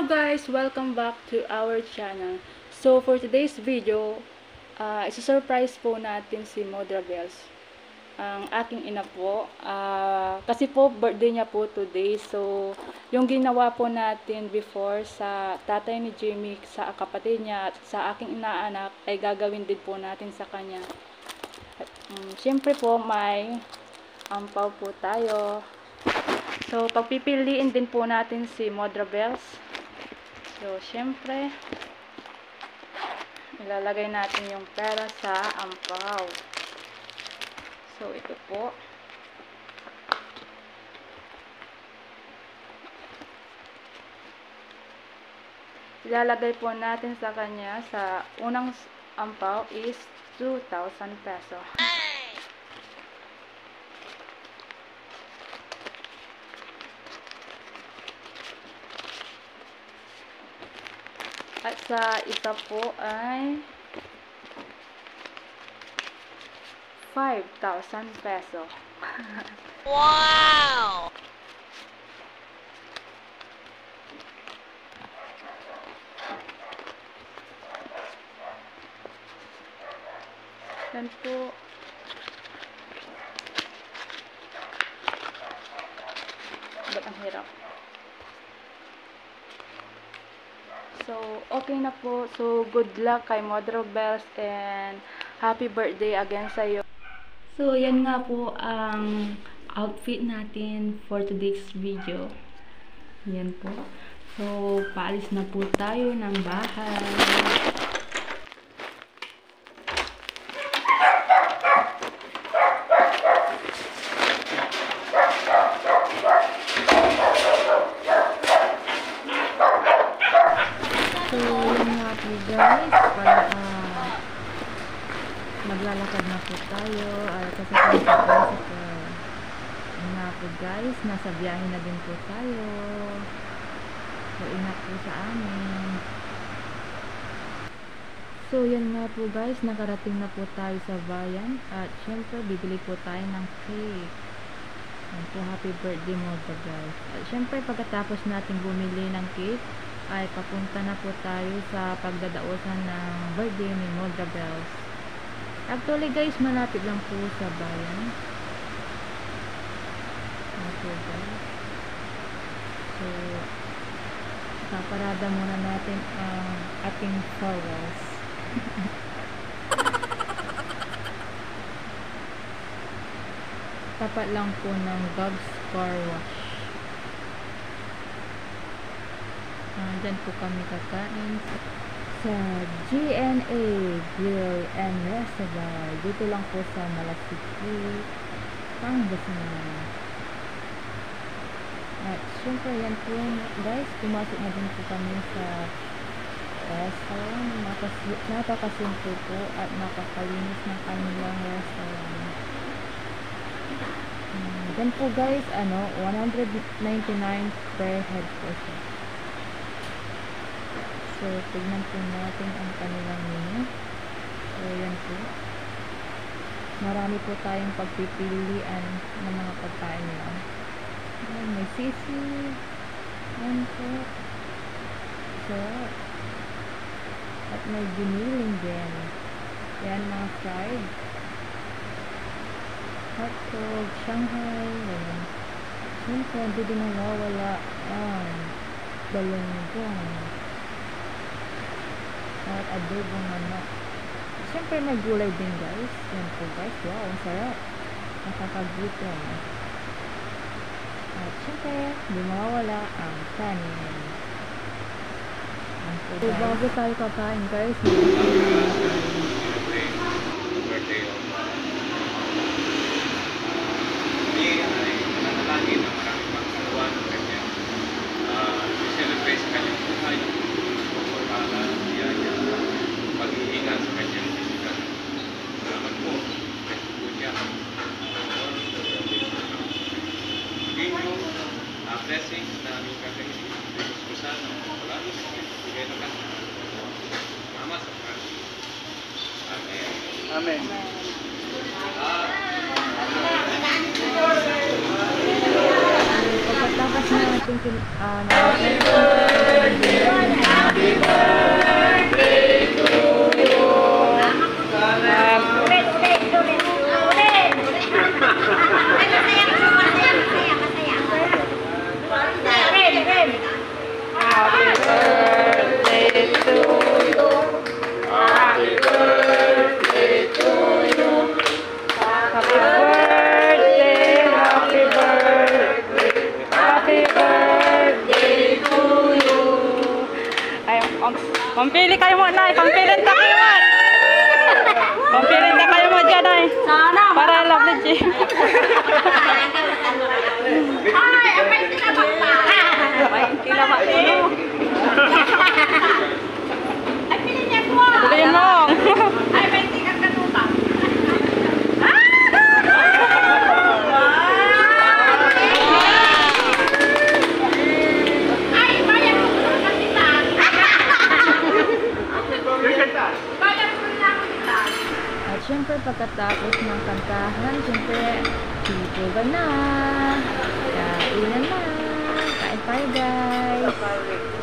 guys! Welcome back to our channel. So for today's video, isa-surprise po natin si Modra Bells. Ang aking ina po. Kasi po birthday niya po today. So yung ginawa po natin before sa tatay ni Jimmy, sa kapatid niya at sa aking inaanak ay gagawin din po natin sa kanya. Siyempre po may ampaw po tayo. So, pagpipiliin din po natin si Modra Bells. So, syempre, ilalagay natin yung pera sa ampaw. So, ito po. Ilalagay po natin sa kanya sa unang ampaw is 2,000 peso. At sa isa po ay 5,000 peso. Wow! Yan po. Ba't ang hirap? So, okay na po. So, good luck kay Modra Bells and happy birthday again sa iyo. So, yan nga po ang outfit natin for today's video. Yan po. So, paalis na po tayo ng bahay. So, yun nga po guys, para maglalakad na po tayo, kasi yun nga po guys, nasa biyahe na din po tayo. So, ingat po sa amin. So, yan nga po guys, nakarating na po tayo sa bayan, at syempre, bibili po tayo ng cake. Yan po, happy birthday mo po guys. At syempre, pagkatapos natin bumili ng cake, ay papunta na po tayo sa pagdadausan ng birthday ni Modra Bells. Actually guys, malapit lang po sa bayan. Okay guys. So, paparada muna natin ang ating car wash. Tapat lang po ng Gabs Car Wash. Dyan po kami kakain sa GNA Grill and Restaurant. Dito lang po sa Malasiki, Pangasinan. At syempre yan po guys, pumasok na din po kami sa restaurant. Napakasimple po at napakalinis ng kanilang restaurant. Dyan po guys, 199 per head po siya. So, tignan po natin ang kanilang menu. So, yan po. Marami po tayong pagpipilian ng mga pagkain nila. Ayan, may sisig. Yan po. So, at may giniling din. Yan, mga fried. Hotdog, Shanghai. Yan. Siyempre, hindi din nawawala ang balonggong. At adobong manok. Siyempre may gulay din guys. Yan po guys. Wow, ang sarap. Nakakagutom. At siyempre, hindi mawawala ang kanin. Yan po guys. So, bago tayo kakain guys, birthday of hindi ay nanalangin na maraming pagkaluan ng kanyang celebrate sa kanyang buhay. Para siya pag-iingat sa kanyang physical. Salamat po. Kasi po niya. Give you blessings na aming kakaisip. Diyos ko sana. Palagi sa kanyang bigay na kanya. Salamat sa kanya. Amen. Amen. pagkatapos na natin Pampili kayo mo, Nay. Pampilit na kayo mo. Pampilit na kayo mo dyan, Nay. Sana. Para lovely G. Ay, apay tinamak pa. Apay tinamak pa. Ay, pilin niya po. Bilhin mo. Ay, may tingkat ka tuta. Ay, bayan mo po na kita. Bayan mo na ako kita. At syempre pagkatapos ng kantahan, syempre sipugan na, kainan na, kain tayo guys.